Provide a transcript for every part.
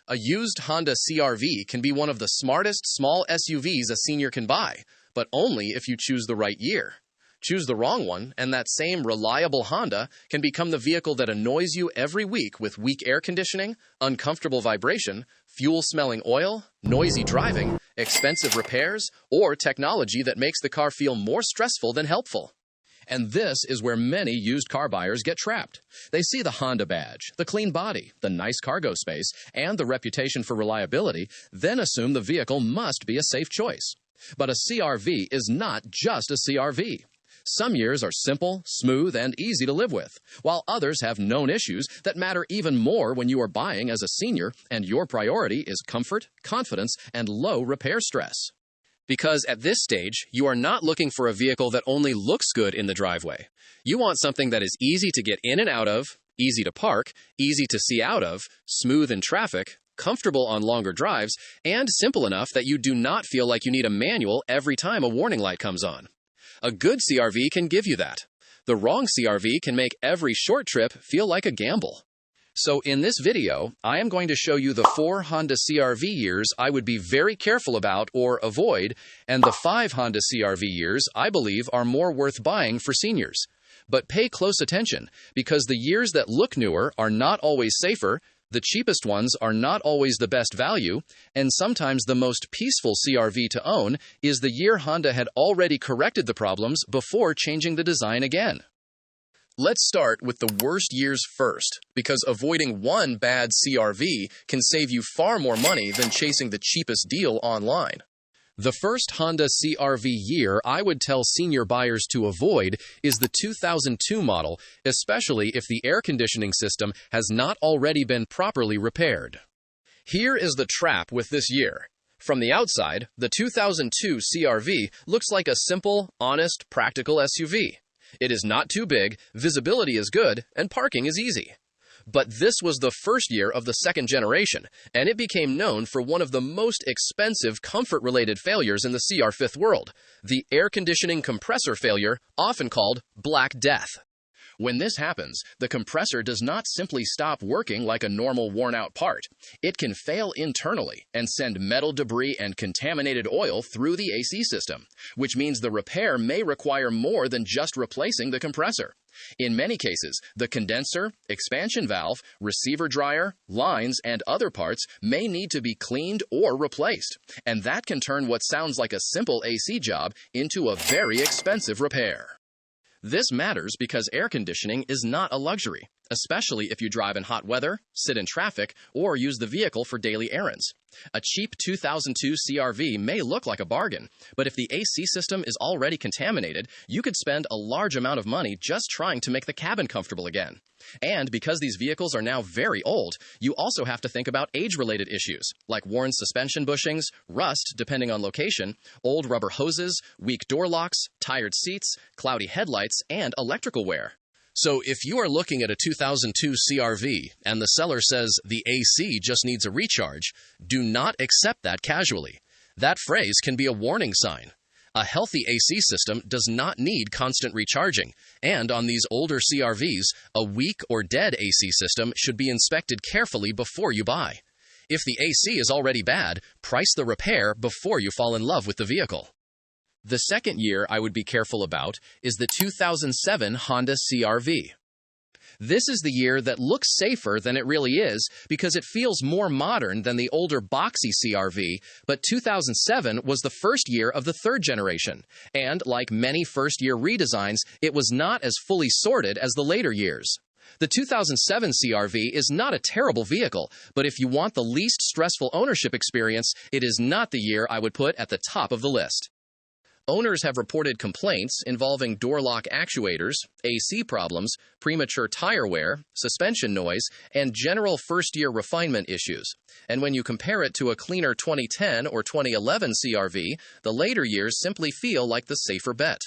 A used Honda CR-V can be one of the smartest small SUVs a senior can buy, but only if you choose the right year. Choose the wrong one, and that same reliable Honda can become the vehicle that annoys you every week with weak air conditioning, uncomfortable vibration, fuel-smelling oil, noisy driving, expensive repairs, or technology that makes the car feel more stressful than helpful. And this is where many used car buyers get trapped. They see the Honda badge, the clean body, the nice cargo space, and the reputation for reliability, then assume the vehicle must be a safe choice. But a CR-V is not just a CR-V. Some years are simple, smooth, and easy to live with, while others have known issues that matter even more when you are buying as a senior and your priority is comfort, confidence, and low repair stress. Because at this stage, you are not looking for a vehicle that only looks good in the driveway. You want something that is easy to get in and out of, easy to park, easy to see out of, smooth in traffic, comfortable on longer drives, and simple enough that you do not feel like you need a manual every time a warning light comes on. A good CR-V can give you that. The wrong CR-V can make every short trip feel like a gamble. So in this video, I am going to show you the 4 Honda CR-V years I would be very careful about or avoid, and the 5 Honda CR-V years I believe are more worth buying for seniors. But pay close attention, because the years that look newer are not always safer, the cheapest ones are not always the best value, and sometimes the most peaceful CR-V to own is the year Honda had already corrected the problems before changing the design again. Let's start with the worst years first, because avoiding one bad CR-V can save you far more money than chasing the cheapest deal online. The first Honda CR-V year I would tell senior buyers to avoid is the 2002 model, especially if the air conditioning system has not already been properly repaired. Here is the trap with this year. From the outside, the 2002 CR-V looks like a simple, honest, practical SUV. It is not too big, visibility is good, and parking is easy. But this was the first year of the second generation, and it became known for one of the most expensive comfort-related failures in the CR-Fifth world, the air conditioning compressor failure, often called Black Death. When this happens, the compressor does not simply stop working like a normal worn-out part. It can fail internally and send metal debris and contaminated oil through the AC system, which means the repair may require more than just replacing the compressor. In many cases, the condenser, expansion valve, receiver dryer, lines, and other parts may need to be cleaned or replaced, and that can turn what sounds like a simple AC job into a very expensive repair. This matters because air conditioning is not a luxury, especially if you drive in hot weather, sit in traffic, or use the vehicle for daily errands. A cheap 2002 CR-V may look like a bargain, but if the AC system is already contaminated, you could spend a large amount of money just trying to make the cabin comfortable again. And because these vehicles are now very old, you also have to think about age-related issues, like worn suspension bushings, rust depending on location, old rubber hoses, weak door locks, tired seats, cloudy headlights, and electrical wear. So if you are looking at a 2002 CR-V and the seller says the AC just needs a recharge, do not accept that casually. That phrase can be a warning sign. A healthy AC system does not need constant recharging, and on these older CR-Vs, a weak or dead AC system should be inspected carefully before you buy. If the AC is already bad, price the repair before you fall in love with the vehicle. The second year I would be careful about is the 2007 Honda CR-V. This is the year that looks safer than it really is because it feels more modern than the older boxy CR-V, but 2007 was the first year of the third generation, and like many first-year redesigns, it was not as fully sorted as the later years. The 2007 CR-V is not a terrible vehicle, but if you want the least stressful ownership experience, it is not the year I would put at the top of the list. Owners have reported complaints involving door lock actuators, AC problems, premature tire wear, suspension noise, and general first-year refinement issues. And when you compare it to a cleaner 2010 or 2011 CR-V, the later years simply feel like the safer bet.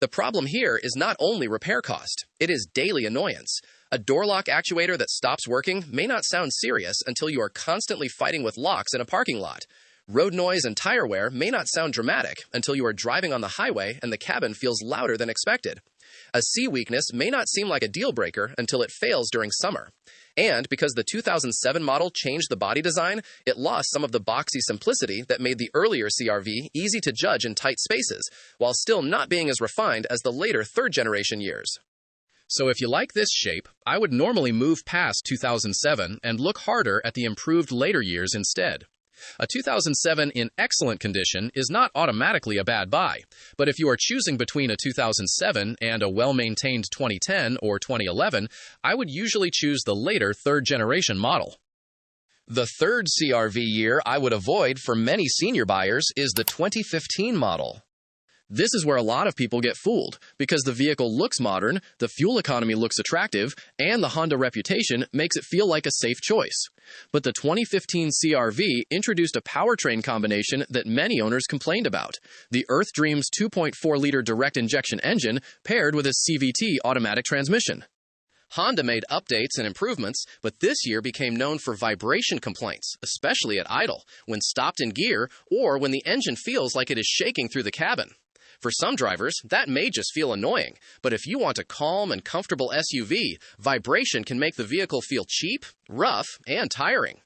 The problem here is not only repair cost, it is daily annoyance. A door lock actuator that stops working may not sound serious until you are constantly fighting with locks in a parking lot. Road noise and tire wear may not sound dramatic until you are driving on the highway and the cabin feels louder than expected. A C weakness may not seem like a deal breaker until it fails during summer. And because the 2007 model changed the body design, it lost some of the boxy simplicity that made the earlier CR-V easy to judge in tight spaces, while still not being as refined as the later third-generation years. So if you like this shape, I would normally move past 2007 and look harder at the improved later years instead. A 2007 in excellent condition is not automatically a bad buy, but if you are choosing between a 2007 and a well-maintained 2010 or 2011, I would usually choose the later third-generation model. The third CR-V year I would avoid for many senior buyers is the 2015 model. This is where a lot of people get fooled, because the vehicle looks modern, the fuel economy looks attractive, and the Honda reputation makes it feel like a safe choice. But the 2015 CR-V introduced a powertrain combination that many owners complained about: the Earth Dream's 2.4-liter direct injection engine paired with a CVT automatic transmission. Honda made updates and improvements, but this year became known for vibration complaints, especially at idle, when stopped in gear, or when the engine feels like it is shaking through the cabin. For some drivers, that may just feel annoying, but if you want a calm and comfortable SUV, vibration can make the vehicle feel cheap, rough, and tiring.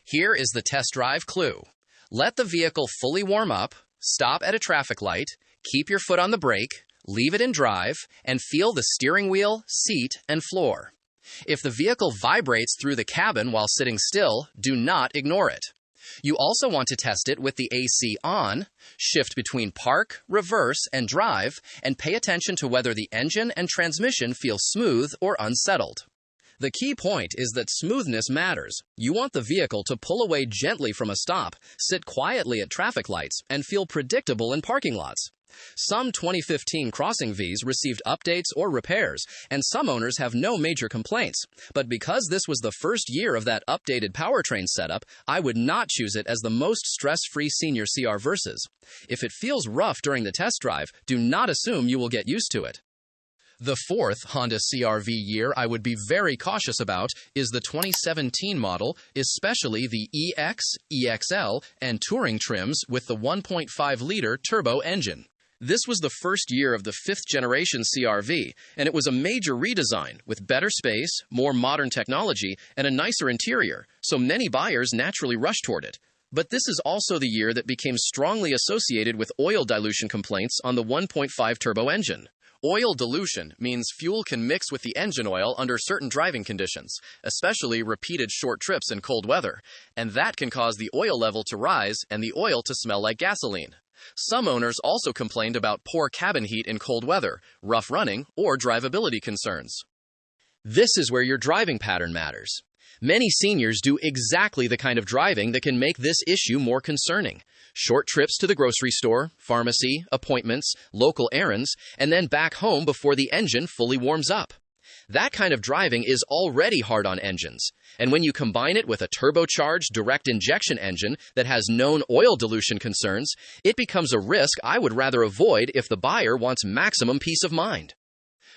Here is the test drive clue. Let the vehicle fully warm up, stop at a traffic light, keep your foot on the brake, leave it in drive, and feel the steering wheel, seat, and floor. If the vehicle vibrates through the cabin while sitting still, do not ignore it. You also want to test it with the AC on, shift between park, reverse, and drive, and pay attention to whether the engine and transmission feel smooth or unsettled. The key point is that smoothness matters. You want the vehicle to pull away gently from a stop, sit quietly at traffic lights, and feel predictable in parking lots. Some 2015 Crossing Vs received updates or repairs, and some owners have no major complaints. But because this was the first year of that updated powertrain setup, I would not choose it as the most stress-free senior CR versus. If it feels rough during the test drive, do not assume you will get used to it. The fourth Honda CR-V year I would be very cautious about is the 2017 model, especially the EX, EXL, and Touring trims with the 1.5-liter turbo engine. This was the first year of the fifth-generation CR-V, and it was a major redesign with better space, more modern technology, and a nicer interior, so many buyers naturally rushed toward it. But this is also the year that became strongly associated with oil dilution complaints on the 1.5 turbo engine. Oil dilution means fuel can mix with the engine oil under certain driving conditions, especially repeated short trips in cold weather, and that can cause the oil level to rise and the oil to smell like gasoline. Some owners also complained about poor cabin heat in cold weather, rough running, or drivability concerns. This is where your driving pattern matters. Many seniors do exactly the kind of driving that can make this issue more concerning. Short trips to the grocery store, pharmacy, appointments, local errands, and then back home before the engine fully warms up. That kind of driving is already hard on engines, and when you combine it with a turbocharged direct injection engine that has known oil dilution concerns, it becomes a risk I would rather avoid if the buyer wants maximum peace of mind.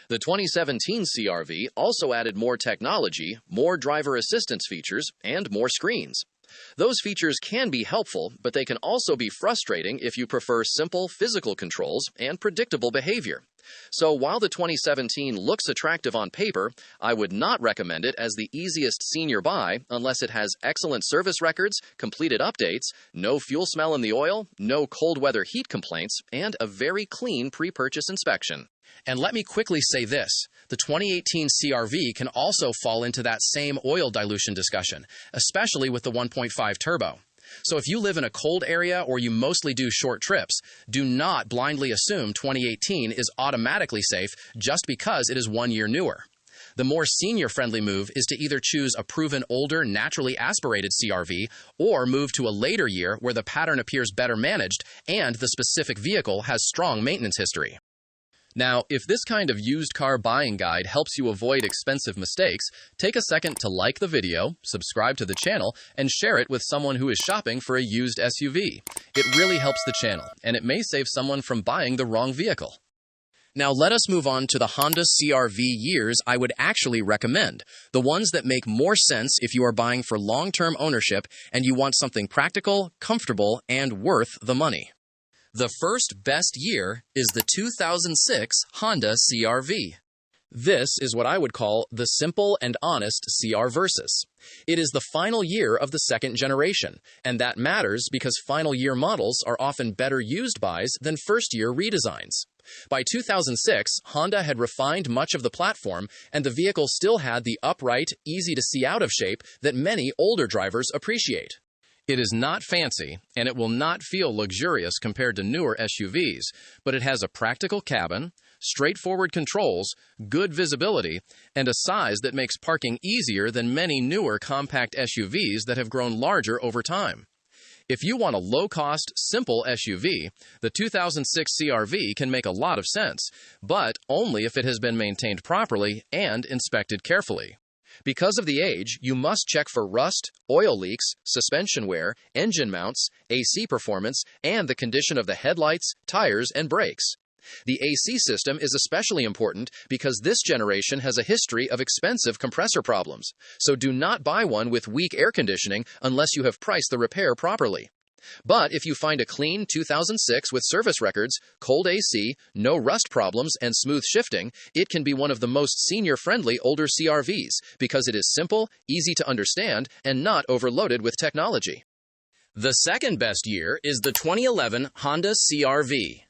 The 2017 CR-V also added more technology, more driver assistance features, and more screens. Those features can be helpful, but they can also be frustrating if you prefer simple physical controls and predictable behavior. So while the 2017 looks attractive on paper, I would not recommend it as the easiest senior buy unless it has excellent service records, completed updates, no fuel smell in the oil, no cold weather heat complaints, and a very clean pre-purchase inspection. And let me quickly say this, the 2018 CR-V can also fall into that same oil dilution discussion, especially with the 1.5 turbo. So if you live in a cold area or you mostly do short trips, do not blindly assume 2018 is automatically safe just because it is 1 year newer. The more senior-friendly move is to either choose a proven older, naturally aspirated CR-V or move to a later year where the pattern appears better managed and the specific vehicle has strong maintenance history. Now, if this kind of used car buying guide helps you avoid expensive mistakes, take a second to like the video, subscribe to the channel, and share it with someone who is shopping for a used SUV. It really helps the channel, and it may save someone from buying the wrong vehicle. Now let us move on to the Honda CR-V years I would actually recommend, the ones that make more sense if you are buying for long-term ownership and you want something practical, comfortable, and worth the money. The first best year is the 2006 Honda CR-V. This is what I would call the simple and honest CR Versus. It is the final year of the second generation, and that matters because final year models are often better used buys than first-year redesigns. By 2006, Honda had refined much of the platform, and the vehicle still had the upright, easy-to-see out of shape that many older drivers appreciate. It is not fancy, and it will not feel luxurious compared to newer SUVs, but it has a practical cabin, straightforward controls, good visibility, and a size that makes parking easier than many newer compact SUVs that have grown larger over time. If you want a low-cost, simple SUV, the 2006 CR-V can make a lot of sense, but only if it has been maintained properly and inspected carefully. Because of the age, you must check for rust, oil leaks, suspension wear, engine mounts, AC performance, and the condition of the headlights, tires, and brakes. The AC system is especially important because this generation has a history of expensive compressor problems, so do not buy one with weak air conditioning unless you have priced the repair properly. But if you find a clean 2006 with service records, cold AC, no rust problems, and smooth shifting, it can be one of the most senior-friendly older CR-Vs because it is simple, easy to understand, and not overloaded with technology. The second best year is the 2011 Honda CR-V.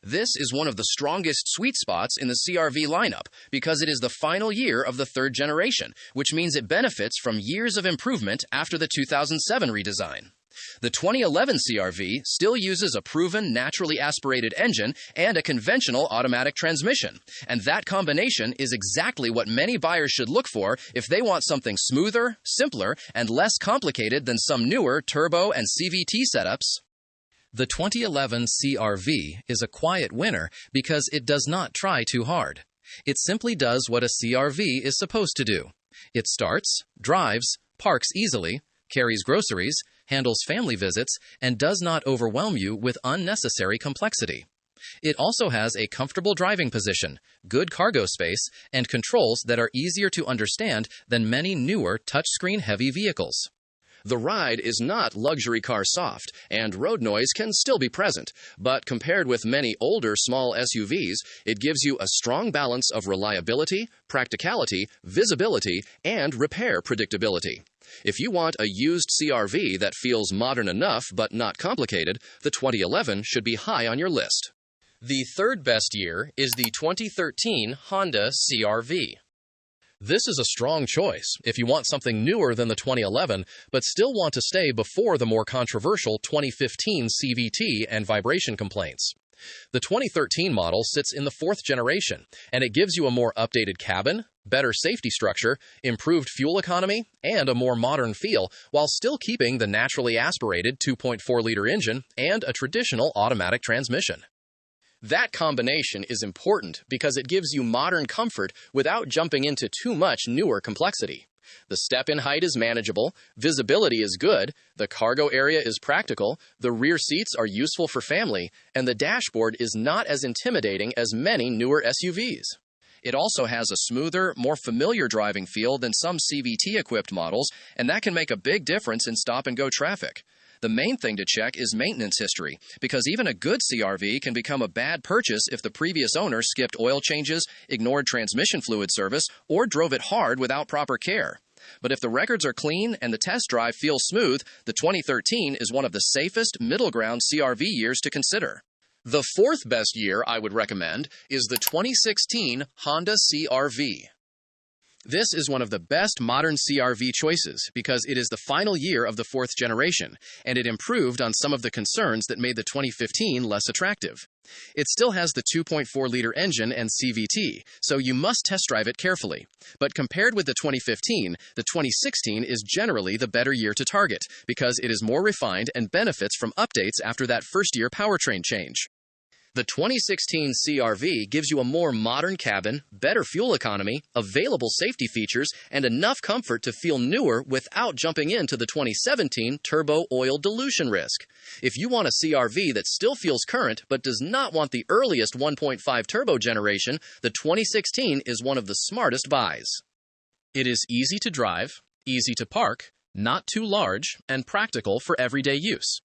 This is one of the strongest sweet spots in the CR-V lineup because it is the final year of the third generation, which means it benefits from years of improvement after the 2007 redesign. The 2011 CR-V still uses a proven naturally aspirated engine and a conventional automatic transmission, and that combination is exactly what many buyers should look for if they want something smoother, simpler, and less complicated than some newer turbo and CVT setups. The 2011 CR-V is a quiet winner because it does not try too hard. It simply does what a CR-V is supposed to do. It starts, drives, parks easily, carries groceries, handles family visits, and does not overwhelm you with unnecessary complexity. It also has a comfortable driving position, good cargo space, and controls that are easier to understand than many newer touchscreen-heavy vehicles. The ride is not luxury car soft, and road noise can still be present, but compared with many older small SUVs, it gives you a strong balance of reliability, practicality, visibility, and repair predictability. If you want a used CR-V that feels modern enough but not complicated, the 2011 should be high on your list. The third best year is the 2013 Honda CR-V. This is a strong choice if you want something newer than the 2011, but still want to stay before the more controversial 2015 CVT and vibration complaints. The 2013 model sits in the fourth generation, and it gives you a more updated cabin, better safety structure, improved fuel economy, and a more modern feel, while still keeping the naturally aspirated 2.4-liter engine and a traditional automatic transmission. That combination is important because it gives you modern comfort without jumping into too much newer complexity. The step-in height is manageable, visibility is good, the cargo area is practical, the rear seats are useful for family, and the dashboard is not as intimidating as many newer SUVs. It also has a smoother, more familiar driving feel than some CVT-equipped models, and that can make a big difference in stop-and-go traffic. The main thing to check is maintenance history, because even a good CR-V can become a bad purchase if the previous owner skipped oil changes, ignored transmission fluid service, or drove it hard without proper care. But if the records are clean and the test drive feels smooth, the 2013 is one of the safest middle-ground CR-V years to consider. The fourth best year I would recommend is the 2016 Honda CR-V. This is one of the best modern CR-V choices because it is the final year of the fourth generation, and it improved on some of the concerns that made the 2015 less attractive. It still has the 2.4-liter engine and CVT, so you must test drive it carefully. But compared with the 2015, the 2016 is generally the better year to target because it is more refined and benefits from updates after that first-year powertrain change. The 2016 CR-V gives you a more modern cabin, better fuel economy, available safety features, and enough comfort to feel newer without jumping into the 2017 turbo oil dilution risk. If you want a CR-V that still feels current but does not want the earliest 1.5 turbo generation, the 2016 is one of the smartest buys. It is easy to drive, easy to park, not too large, and practical for everyday use.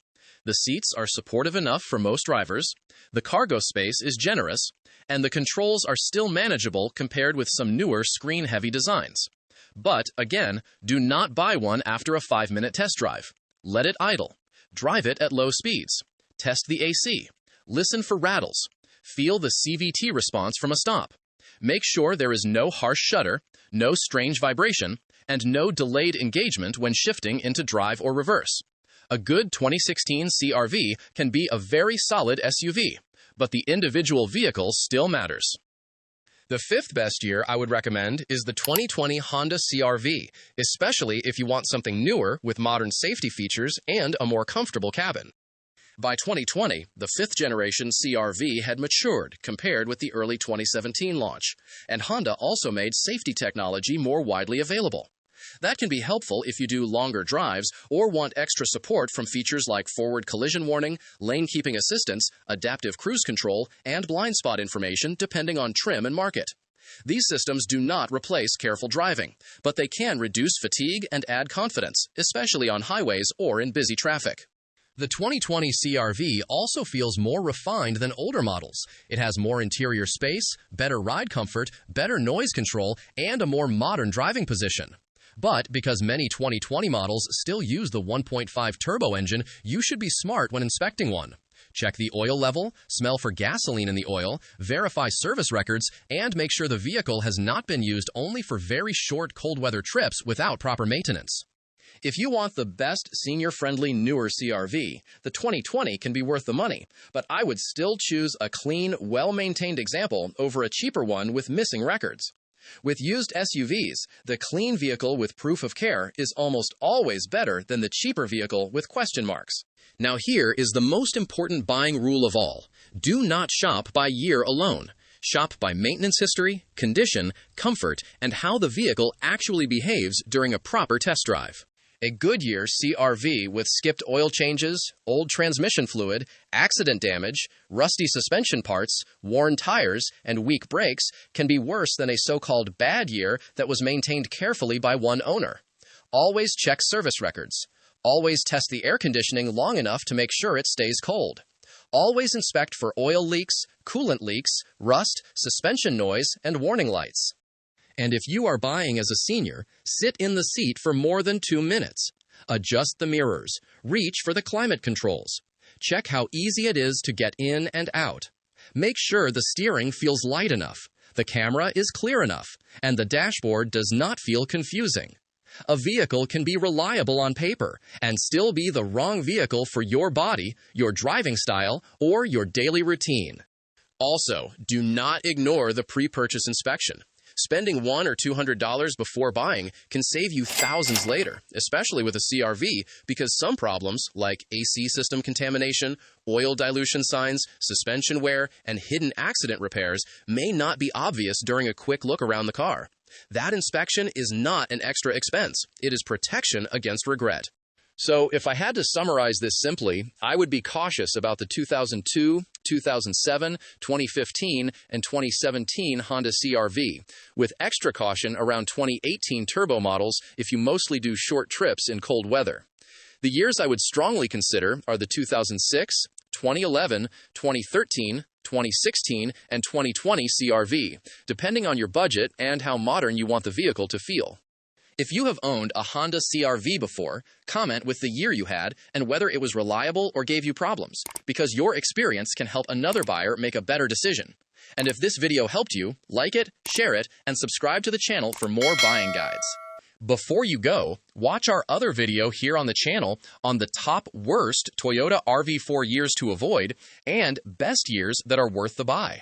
The seats are supportive enough for most drivers, the cargo space is generous, and the controls are still manageable compared with some newer screen-heavy designs. But, again, do not buy one after a 5-minute test drive. Let it idle. Drive it at low speeds. Test the AC. Listen for rattles. Feel the CVT response from a stop. Make sure there is no harsh shudder, no strange vibration, and no delayed engagement when shifting into drive or reverse. A good 2016 CR-V can be a very solid SUV, but the individual vehicle still matters. The fifth best year I would recommend is the 2020 Honda CR-V, especially if you want something newer with modern safety features and a more comfortable cabin. By 2020, the fifth-generation CR-V had matured compared with the early 2017 launch, and Honda also made safety technology more widely available. That can be helpful if you do longer drives or want extra support from features like forward collision warning, lane keeping assistance, adaptive cruise control, and blind spot information depending on trim and market. These systems do not replace careful driving, but they can reduce fatigue and add confidence, especially on highways or in busy traffic. The 2020 CR-V also feels more refined than older models. It has more interior space, better ride comfort, better noise control, and a more modern driving position. But because many 2020 models still use the 1.5 turbo engine, you should be smart when inspecting one. Check the oil level, smell for gasoline in the oil, verify service records, and make sure the vehicle has not been used only for very short cold weather trips without proper maintenance. If you want the best senior-friendly newer CR-V, the 2020 can be worth the money, but I would still choose a clean, well-maintained example over a cheaper one with missing records. With used SUVs, the clean vehicle with proof of care is almost always better than the cheaper vehicle with question marks. Now here is the most important buying rule of all. Do not shop by year alone. Shop by maintenance history, condition, comfort, and how the vehicle actually behaves during a proper test drive. A Goodyear CR-V with skipped oil changes, old transmission fluid, accident damage, rusty suspension parts, worn tires, and weak brakes can be worse than a so-called bad year that was maintained carefully by one owner. Always check service records. Always test the air conditioning long enough to make sure it stays cold. Always inspect for oil leaks, coolant leaks, rust, suspension noise, and warning lights. And if you are buying as a senior, sit in the seat for more than 2 minutes. Adjust the mirrors. Reach for the climate controls. Check how easy it is to get in and out. Make sure the steering feels light enough, the camera is clear enough, and the dashboard does not feel confusing. A vehicle can be reliable on paper and still be the wrong vehicle for your body, your driving style, or your daily routine. Also, do not ignore the pre-purchase inspection. Spending $100 or $200 before buying can save you thousands later, especially with a CR-V, because some problems, like AC system contamination, oil dilution signs, suspension wear, and hidden accident repairs, may not be obvious during a quick look around the car. That inspection is not an extra expense. It is protection against regret. So, if I had to summarize this simply, I would be cautious about the 2002, 2007, 2015, and 2017 Honda CR-V, with extra caution around 2018 turbo models if you mostly do short trips in cold weather. The years I would strongly consider are the 2006, 2011, 2013, 2016, and 2020 CR-V, depending on your budget and how modern you want the vehicle to feel. If you have owned a Honda CR-V before, comment with the year you had and whether it was reliable or gave you problems, because your experience can help another buyer make a better decision. And if this video helped you, like it, share it, and subscribe to the channel for more buying guides. Before you go, watch our other video here on the channel on the top worst Toyota RAV4 years to avoid and best years that are worth the buy.